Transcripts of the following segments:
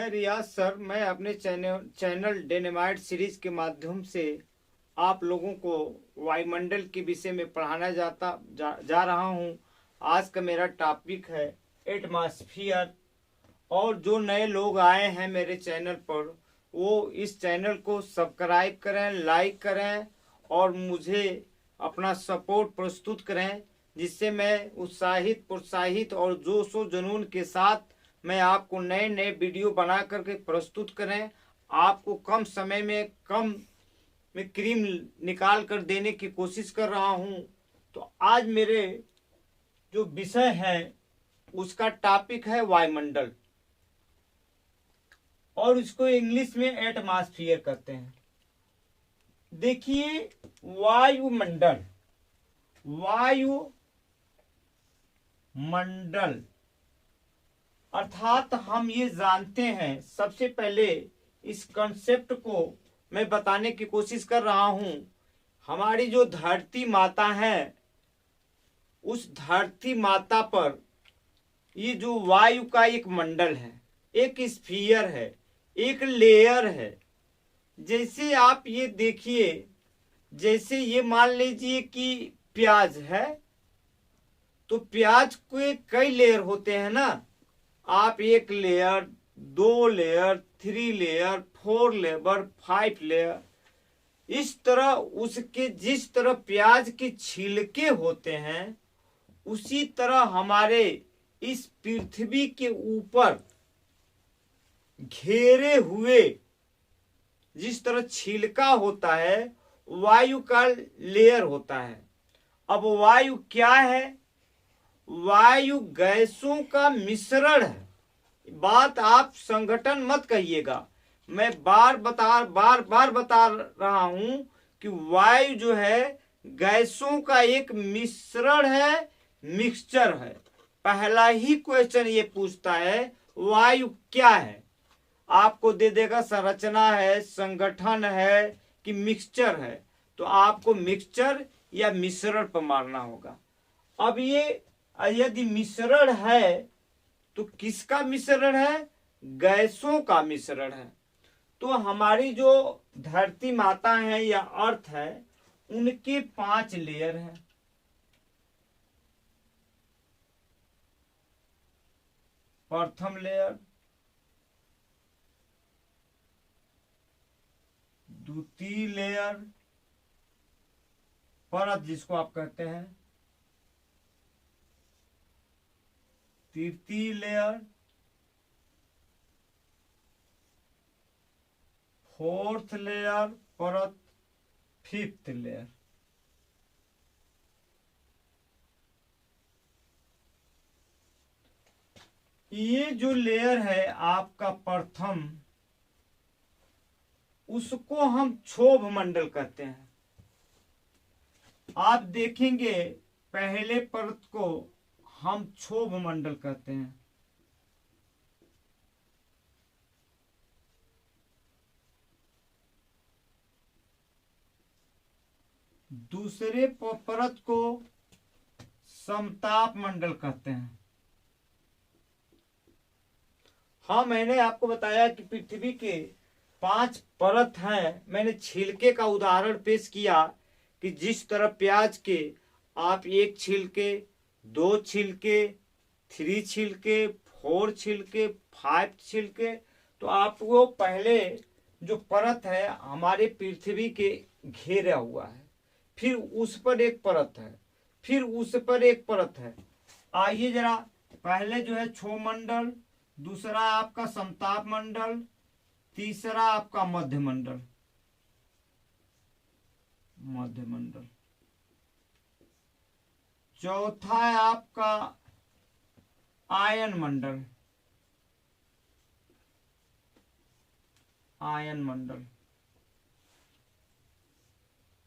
मैं रियाज सर, मैं अपने चैनल डेनेमाइट सीरीज के माध्यम से आप लोगों को वायुमंडल के विषय में पढ़ाना जा रहा हूं। आज का मेरा टॉपिक है एटमॉस्फेयर। और जो नए लोग आए हैं मेरे चैनल पर, वो इस चैनल को सब्सक्राइब करें, लाइक करें और मुझे अपना सपोर्ट प्रस्तुत करें, जिससे मैं उत्साहित, प्रोत्साहित और जोश व जुनून के साथ मैं आपको नए नए वीडियो बना करके प्रस्तुत करें। आपको कम समय में क्रीम निकाल कर देने की कोशिश कर रहा हूं। तो आज मेरे जो विषय है उसका टॉपिक है वायुमंडल, और इसको इंग्लिश में एटमॉस्फेयर कहते हैं। देखिए, वायुमंडल अर्थात हम ये जानते हैं, सबसे पहले इस कंसेप्ट को मैं बताने की कोशिश कर रहा हूं। हमारी जो धरती माता है, उस धरती माता पर ये जो वायु का एक मंडल है, एक स्फीयर है, एक लेयर है। जैसे आप ये देखिए, जैसे ये मान लीजिए कि प्याज है, तो प्याज के कई लेयर होते हैं ना। आप एक layer, 2 layer, 3 layer, 4 layer, 5 layer, इस तरह उसके जिस तरह प्याज के छिलके होते हैं, उसी तरह हमारे इस पृथ्वी के ऊपर घेरे हुए जिस तरह छिलका होता है, वायु का लेयर होता है। अब वायु क्या है? वायु गैसों का मिश्रण है। बात आप संगठन मत कहिएगा, मैं बार बार बता रहा हूं कि वायु जो है गैसों का एक मिश्रण है, मिक्सचर है। पहला ही क्वेश्चन ये पूछता है वायु क्या है, आपको दे देगा संरचना है, संगठन है कि मिक्सचर है। तो आपको मिक्सचर या मिश्रण पर मारना होगा। अब ये यदि मिश्रण है तो किसका मिश्रण है? गैसों का मिश्रण है। तो हमारी जो धरती माता है या अर्थ है, उनके 5 लेयर हैं। प्रथम लेयर, द्वितीय लेयर, परत जिसको आप कहते हैं, तृतीय लेयर, फोर्थ लेयर, परत, फिफ्थ लेयर। ये जो लेयर है आपका प्रथम, उसको हम क्षोभ मंडल कहते हैं। आप देखेंगे पहले परत को हम क्षोभ मंडल कहते हैं। दूसरे परत को समताप मंडल कहते हैं। हाँ, मैंने आपको बताया कि पृथ्वी के 5 परत हैं। मैंने छिलके का उदाहरण पेश किया कि जिस तरह प्याज के आप 1 छिलके, 2 छिलके, 3 छिलके, 4 छिलके, 5 छिलके, तो आपको पहले जो परत है हमारे पृथ्वी के घेरा हुआ है, फिर उस पर एक परत है, फिर उस पर एक परत है। आइए जरा, पहले जो है क्षोभ मंडल, दूसरा आपका समताप मंडल, तीसरा आपका मध्य मंडल, चौथा है आपका आयन मंडल,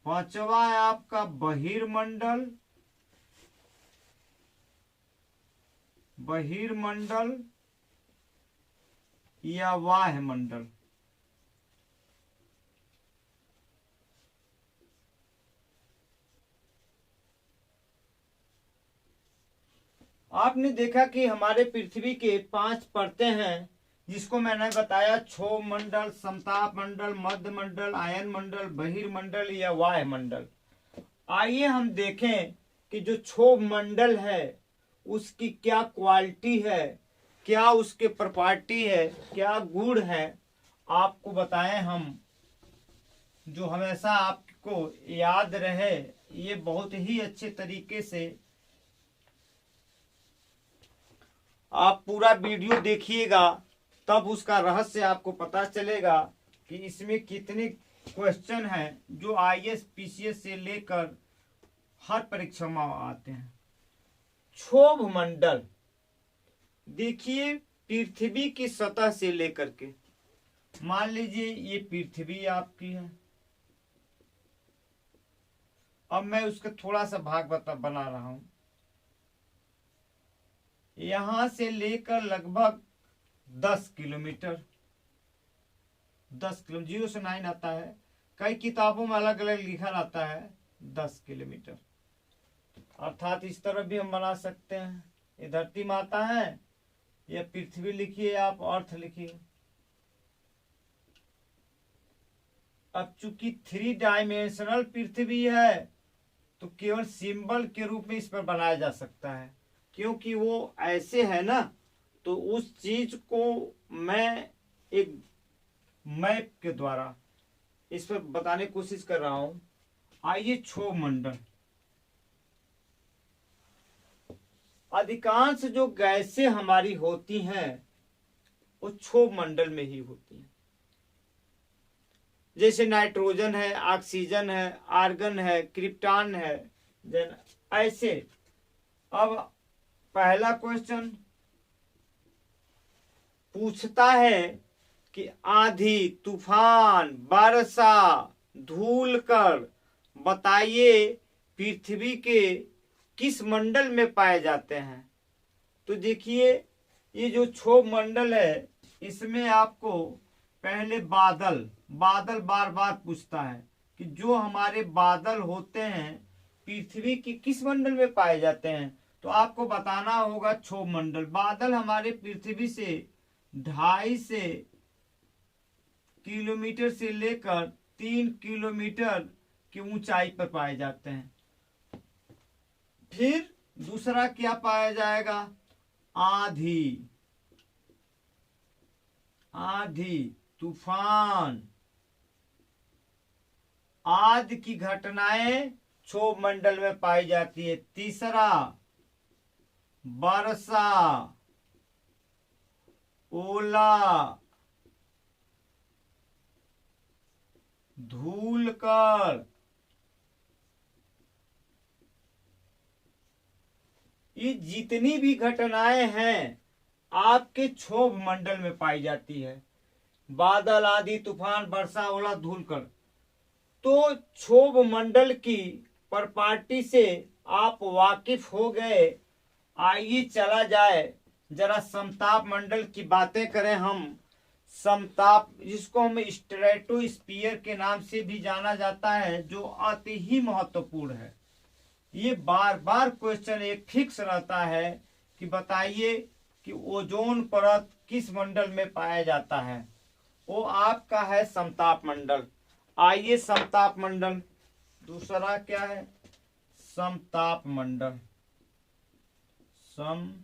पांचवा है आपका बहिर्मंडल, या वायुमंडल। आपने देखा कि हमारे पृथ्वी के 5 परतें हैं, जिसको मैंने बताया क्षोभ मंडल, समताप मंडल, मध्य मंडल, आयन मंडल, बहिर्मंडल या वायुमंडल। आइए हम देखें कि जो क्षोभ मंडल है उसकी क्या क्वालिटी है, क्या उसके प्रॉपर्टी है, क्या गुण है, आपको बताएं हम, जो हमेशा आपको याद रहे। ये बहुत ही अच्छे तरीके से आप पूरा वीडियो देखिएगा, तब उसका रहस्य आपको पता चलेगा कि इसमें कितने क्वेश्चन हैं जो आईएएस पीसीएस से लेकर हर परीक्षा में आते हैं। क्षोभ मंडल देखिए, पृथ्वी की सतह से लेकर के, मान लीजिए ये पृथ्वी आपकी है। अब मैं उसका थोड़ा सा भाग बना रहा हूं। यहां से लेकर लगभग 10 किलोमीटर, 10 किलोमीटर, 0 से 9 आता है, कई किताबों में अलग अलग लिखा रहता है 10 किलोमीटर। अर्थात इस तरफ भी हम बना सकते हैं। ये धरती माता है, ये पृथ्वी लिखिए, आप अर्थ लिखिए। अब चूंकि 3 डायमेंशनल पृथ्वी है तो केवल सिंबल के रूप में इस पर बनाया जा सकता है, क्योंकि वो ऐसे है ना। तो उस चीज को मैं एक मैप के द्वारा इस पर बताने की कोशिश कर रहा हूं। आइए, क्षोभ मंडल, अधिकांश जो गैसें हमारी होती हैं वो क्षोभ मंडल में ही होती हैं। जैसे नाइट्रोजन है, ऑक्सीजन है, आर्गन है, क्रिप्टॉन है, ऐसे। अब पहला क्वेश्चन पूछता है कि आंधी, तूफान, वर्षा, धूलकण बताइए पृथ्वी के किस मंडल में पाए जाते हैं। तो देखिए, ये जो क्षोभ मंडल है इसमें आपको पहले बादल बार बार पूछता है कि जो हमारे बादल होते हैं पृथ्वी के किस मंडल में पाए जाते हैं। तो आपको बताना होगा क्षोभ मंडल। बादल हमारे पृथ्वी से 2.5 किलोमीटर से लेकर 3 किलोमीटर की ऊंचाई पर पाए जाते हैं। फिर दूसरा क्या पाया जाएगा, आंधी, तूफान आदि की घटनाएं क्षोभ मंडल में पाई जाती है। तीसरा वर्षा, ओला, धूलकण, ये जितनी भी घटनाएं हैं आपके क्षोभ मंडल में पाई जाती है। बादल, आंधी, तूफान, वर्षा, ओला, धूलकण। तो क्षोभ मंडल की प्रॉपर्टी से आप वाकिफ हो गए। आइए चला जाए जरा समताप मंडल की बातें करें हम। समताप, जिसको हम स्ट्रेटोस्फीयर के नाम से भी जाना जाता है, जो अति ही महत्वपूर्ण है। ये बार बार क्वेश्चन एक फिक्स रहता है कि बताइए कि ओजोन परत किस मंडल में पाया जाता है। वो आपका है समताप मंडल। आइए, समताप मंडल, दूसरा क्या है, समताप मंडल। समताप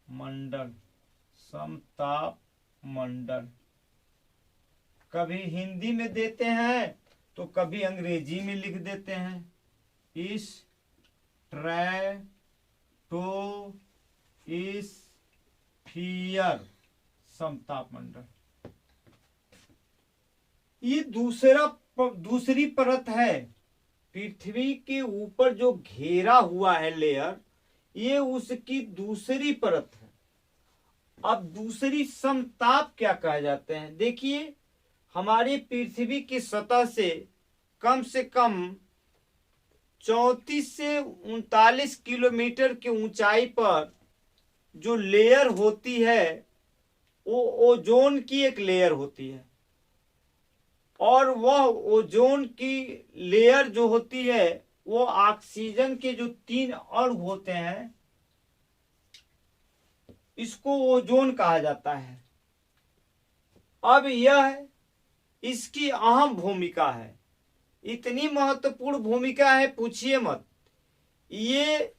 मंडल, समताप मंडल कभी हिंदी में देते हैं तो कभी अंग्रेजी में लिख देते हैं। इस स्ट्रेटोस्फीयर, समताप मंडल। ये दूसरी परत है। पृथ्वी के ऊपर जो घेरा हुआ है लेयर, ये उसकी दूसरी परत है। अब दूसरी समताप क्या कहे जाते हैं। देखिए, हमारी पृथ्वी की सतह से कम 34 से 39 किलोमीटर की ऊंचाई पर जो लेयर होती है वो ओजोन की एक लेयर होती है। और वह ओजोन की लेयर जो होती है वो ऑक्सीजन के जो 3 अणु होते हैं इसको ओजोन कहा जाता है। अब यह इसकी अहम भूमिका है, इतनी महत्वपूर्ण भूमिका है पूछिए मत। ये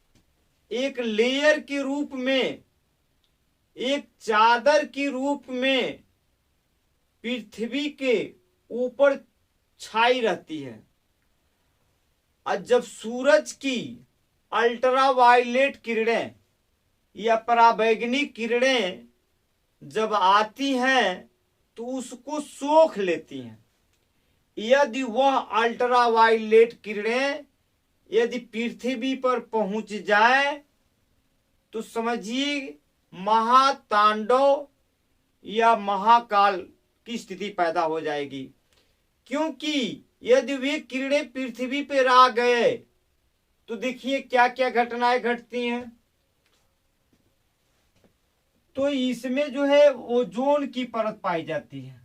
एक लेयर के रूप में, एक चादर के रूप में पृथ्वी के ऊपर छाई रहती है। और जब सूरज की अल्ट्रावायलेट किरणें या पराबैंगनी किरणें जब आती हैं तो उसको सोख लेती हैं। यदि वह अल्ट्रावायलेट किरणें यदि पृथ्वी पर पहुंच जाए तो समझिए महातांडव या महाकाल की स्थिति पैदा हो जाएगी। क्योंकि यदि वे किरणें पृथ्वी पर आ गए तो देखिए क्या क्या घटनाएं घटती हैं। तो इसमें जो है ओजोन की परत पाई जाती है,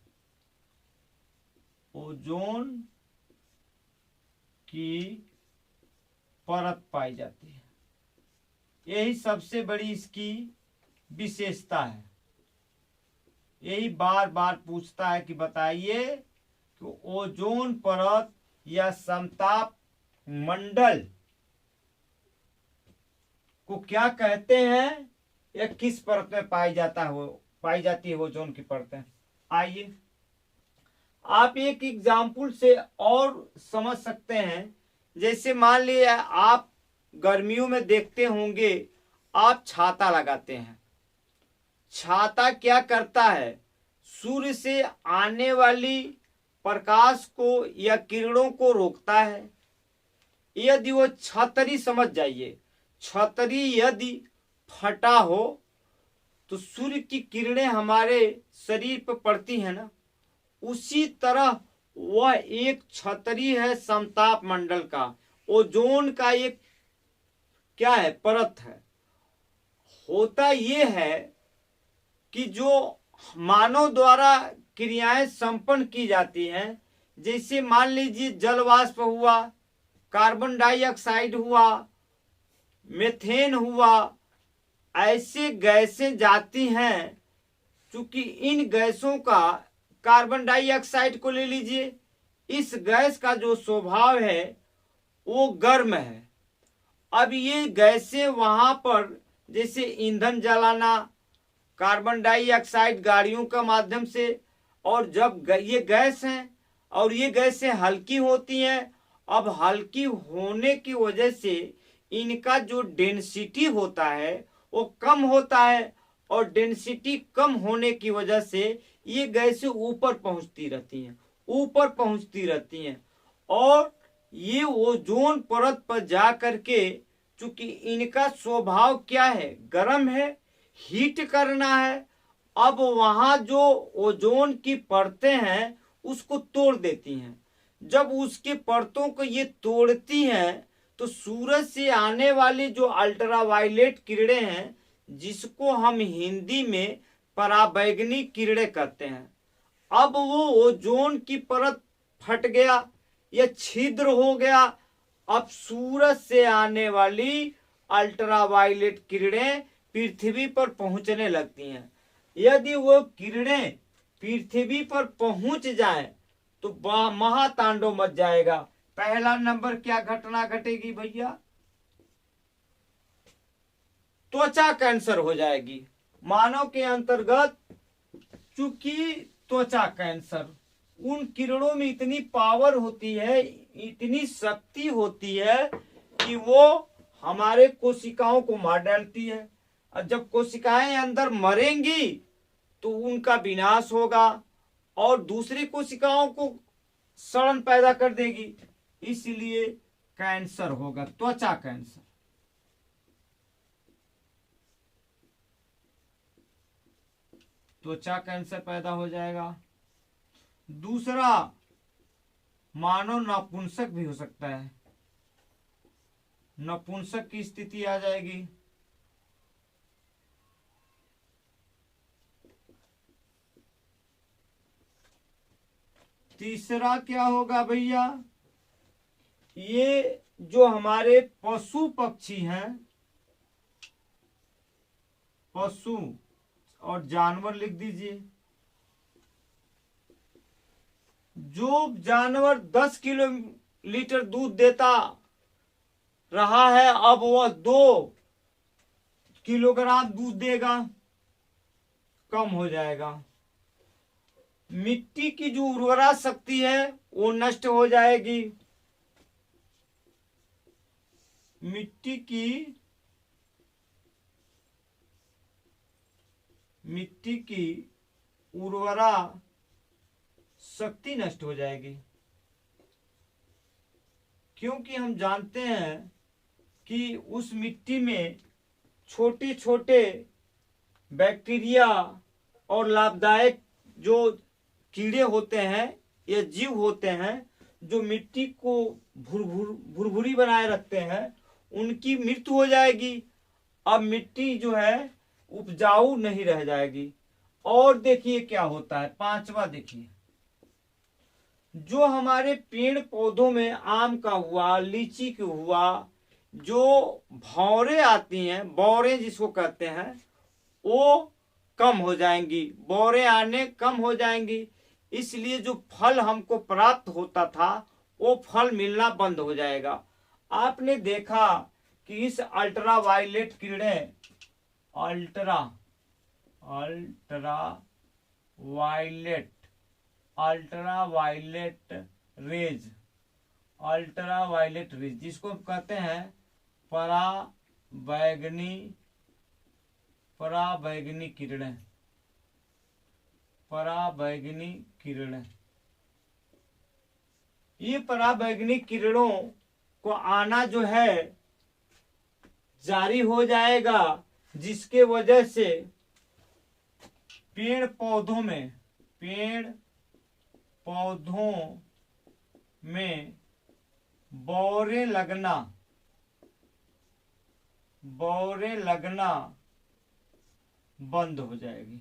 ओजोन की परत पाई जाती है। यही सबसे बड़ी इसकी विशेषता है। यही बार बार पूछता है कि बताइए कि ओजोन परत या समताप मंडल को क्या कहते हैं, या किस परत में पाई जाती है ओजोन की परतें। आइए आप एक एग्जाम्पल से और समझ सकते हैं। जैसे मान लिया आप गर्मियों में देखते होंगे, आप छाता लगाते हैं। छाता क्या करता है, सूर्य से आने वाली प्रकाश को या किरणों को रोकता है। यदि वो छतरी, समझ जाइए, छतरी यदि फटा हो तो सूर्य की किरणें हमारे शरीर पर पड़ती है ना, उसी तरह वह एक छतरी है समताप मंडल का, ओजोन का एक क्या है, परत है। होता यह है कि जो मानव द्वारा क्रियाएं संपन्न की जाती हैं, जैसे मान लीजिए जल वाष्प हुआ, कार्बन डाइऑक्साइड हुआ, मीथेन हुआ, ऐसे गैसें जाती हैं। चूंकि इन गैसों का, कार्बन डाइऑक्साइड को ले लीजिए, इस गैस का जो स्वभाव है वो गर्म है। अब ये गैसें वहां पर जैसे ईंधन जलाना, कार्बन डाइऑक्साइड गाड़ियों के माध्यम से, और जब ये गैस हैं और ये गैसें हल्की होती हैं, अब हल्की होने की वजह से इनका जो डेंसिटी होता है वो कम होता है, और डेंसिटी कम होने की वजह से ये गैसें ऊपर पहुंचती रहती हैं, ऊपर पहुंचती रहती हैं। और ये ओजोन परत पर जा करके, चूंकि इनका स्वभाव क्या है, गर्म है, हीट करना है, अब वहां जो ओजोन की परतें हैं उसको तोड़ देती हैं। जब उसके परतों को ये तोड़ती हैं तो सूरज से आने वाली जो अल्ट्रावायलेट किरणें हैं, जिसको हम हिंदी में पराबैंगनी किरणें कहते हैं, अब वो ओजोन की परत फट गया या छिद्र हो गया। अब सूरज से आने वाली अल्ट्रावायलेट किरणें पृथ्वी पर पहुंचने लगती हैं। यदि वो किरणें पृथ्वी पर पहुंच जाएं तो महातांडव मच जाएगा। पहला नंबर क्या घटना घटेगी भैया, त्वचा कैंसर हो जाएगी। मानव के अंतर्गत चूंकि त्वचा कैंसर, उन किरणों में इतनी पावर होती है, इतनी शक्ति होती है कि वो हमारे कोशिकाओं को मार डालती है। और जब कोशिकाएं अंदर मरेंगी तो उनका विनाश होगा और दूसरी कोशिकाओं को सड़न पैदा कर देगी, इसलिए कैंसर होगा, त्वचा कैंसर। त्वचा कैंसर पैदा हो जाएगा। दूसरा, मानव नपुंसक भी हो सकता है, नपुंसक की स्थिति आ जाएगी। तीसरा क्या होगा भैया, ये जो हमारे पशु पक्षी हैं, पशु और जानवर लिख दीजिए। जो जानवर 10 किलोलीटर दूध देता रहा है, अब वह 2 किलोग्राम दूध देगा, कम हो जाएगा। मिट्टी की जो उर्वरा शक्ति है वो नष्ट हो जाएगी। मिट्टी की उर्वरा शक्ति नष्ट हो जाएगी, क्योंकि हम जानते हैं कि उस मिट्टी में छोटे छोटे बैक्टीरिया और लाभदायक जो कीड़े होते हैं या जीव होते हैं जो मिट्टी को भुरभुरी बनाए रखते हैं, उनकी मृत्यु हो जाएगी। अब मिट्टी जो है उपजाऊ नहीं रह जाएगी। और देखिए क्या होता है, 5वां देखिए, जो हमारे पेड़ पौधों में आम का हुआ, लीची का हुआ, जो भौरें आती हैं, बौरें जिसको कहते हैं, वो कम हो जाएंगी, बौरें आने कम हो जाएंगी। इसलिए जो फल हमको प्राप्त होता था वो फल मिलना बंद हो जाएगा। आपने देखा कि इस अल्ट्रा वायलेट किरणें, अल्ट्रा वायलेट रेज जिसको हम कहते हैं पराबैंगनी किरणें, ये पराबैंगनी किरणों को आना जो है जारी हो जाएगा, जिसके वजह से पेड़ पौधों में बौरें लगना बंद हो जाएगी।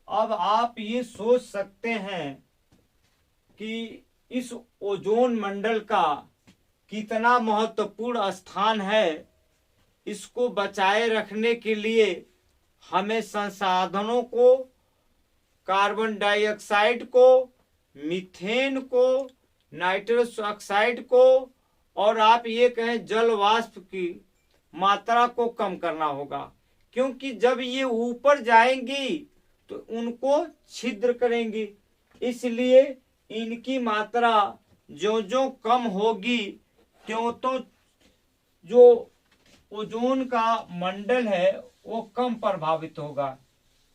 अब आप ये सोच सकते हैं कि इस ओजोन मंडल का कितना महत्वपूर्ण स्थान है। इसको बचाए रखने के लिए हमें संसाधनों को, कार्बन डाइऑक्साइड को, मीथेन को, नाइट्रस ऑक्साइड को, और आप ये कहें जल वाष्प की मात्रा को कम करना होगा, क्योंकि जब ये ऊपर जाएंगी तो उनको छिद्र करेंगी। इसलिए इनकी मात्रा जो जो कम होगी त्यों तो जो ओजोन का मंडल है वो कम प्रभावित होगा।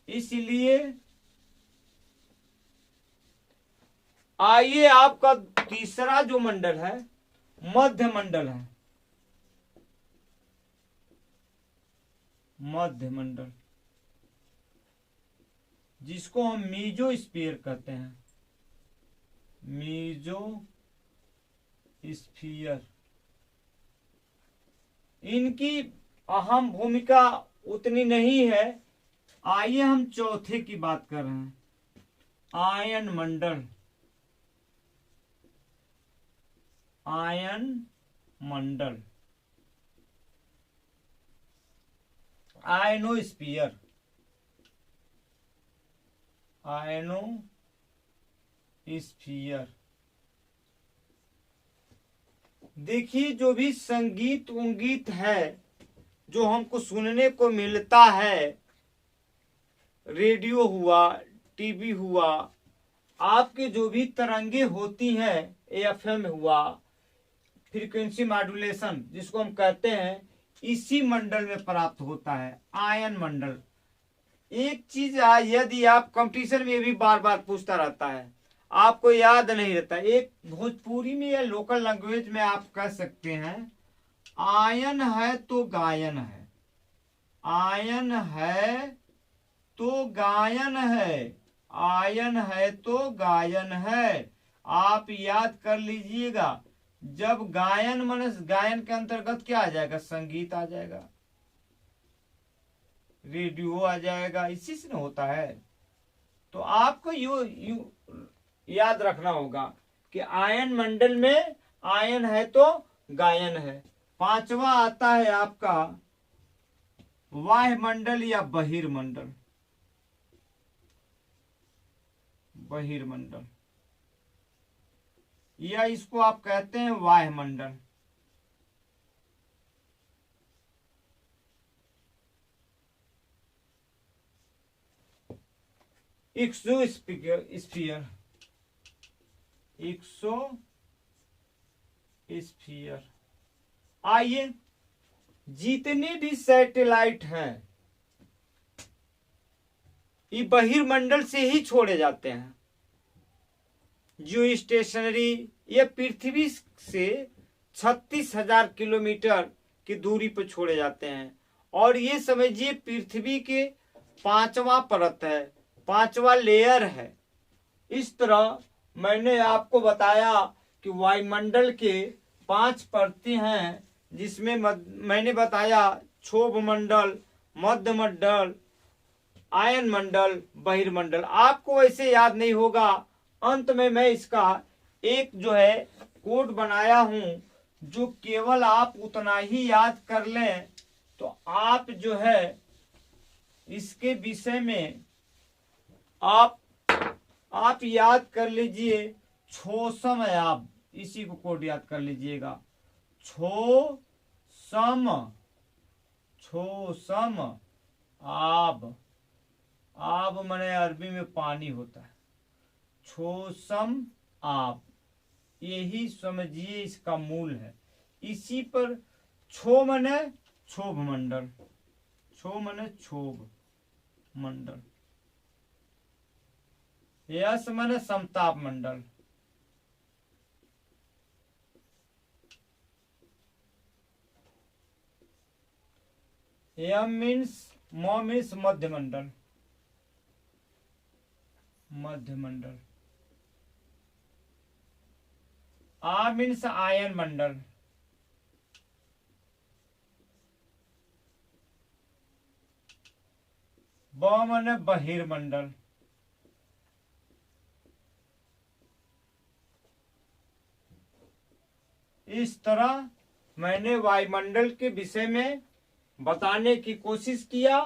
इसलिए आइए आपका तीसरा जो मंडल है मध्य मंडल, जिसको हम मीजोस्फीयर कहते हैं, मीजोस्फीयर। इनकी अहम भूमिका उतनी नहीं है। आइए हम चौथे की बात कर रहे हैं, आयन मंडल, आयनोस्फीयर। देखिए जो भी संगीत उंगीत है जो हमको सुनने को मिलता है, रेडियो हुआ, टीवी हुआ, आपके जो भी तरंगे होती हैं, एफएम हुआ, फ्रीक्वेंसी मॉड्यूलेशन जिसको हम कहते हैं, इसी मंडल में प्राप्त होता है, आयन मंडल। एक चीज यदि आप कंपटीशन में भी बार बार पूछता रहता है, आपको याद नहीं रहता, एक भोजपुरी में या लोकल लैंग्वेज में आप कह सकते हैं, आयन है तो गायन है, आयन है तो गायन है, आयन है तो गायन है। आप याद कर लीजिएगा, जब गायन मनस गायन के अंतर्गत क्या आ जाएगा, संगीत आ जाएगा, रेडियो आ जाएगा, इसी से न होता है। तो आपको यू याद रखना होगा कि आयन मंडल में आयन है तो गायन है। पांचवा आता है आपका वायुमंडल या बहिर्मंडल, बहिर्मंडल, या इसको आप कहते हैं वायुमंडल। Exosphere, exosphere. आइए, जितने भी सैटेलाइट हैं ये बहिर्मंडल से ही छोड़े जाते हैं। जियो स्टेशनरी ये पृथ्वी से 36,000 किलोमीटर की दूरी पर छोड़े जाते हैं। और ये समझिए पृथ्वी के 5वां परत है, 5वां लेयर है। इस तरह मैंने आपको बताया कि वायुमंडल के 5 परतें हैं, जिसमें मैंने बताया क्षोभ मंडल, मध्य मंडल, आयन मंडल, बहिर्मंडल। आपको ऐसे याद नहीं होगा, अंत में मैं इसका एक जो है कोड बनाया हूं, जो केवल आप उतना ही याद कर लें तो आप जो है इसके विषय में आप याद कर लीजिए। छोसम आब, इसी को कोड याद कर लीजिएगा। छोसम, छोसम आब, आब माने अरबी में पानी होता है। छोसम आब, यही समझिए इसका मूल है। इसी पर क्षो माने क्षोभ मंडल, क्षो माने क्षोभ मंडल, यस माने समताप मंडल, एम मीन्स म मीन्स मध्य मंडल, मध्य मंडल, आ मीन्स आयन मंडल, ब माने बहिर्मंडल, इस तरह मैंने वायुमंडल के विषय में बताने की कोशिश किया।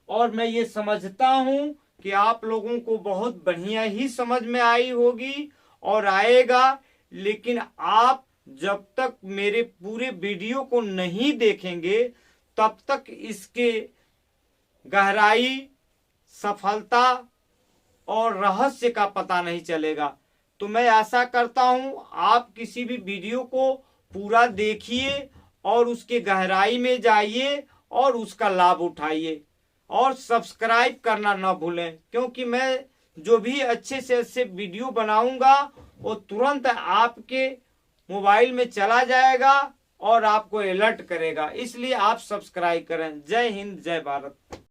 और मैं ये समझता हूं कि आप लोगों को बहुत बढ़िया ही समझ में आई होगी और आएगा। लेकिन आप जब तक मेरे पूरे वीडियो को नहीं देखेंगे तब तक इसके गहराई, सफलता और रहस्य का पता नहीं चलेगा। तो मैं आशा करता हूं आप किसी भी वीडियो को पूरा देखिए और उसके गहराई में जाइए और उसका लाभ उठाइए। और सब्सक्राइब करना ना भूलें, क्योंकि मैं जो भी अच्छे से अच्छे वीडियो बनाऊंगा वो तुरंत आपके मोबाइल में चला जाएगा और आपको अलर्ट करेगा। इसलिए आप सब्सक्राइब करें। जय हिंद, जय भारत।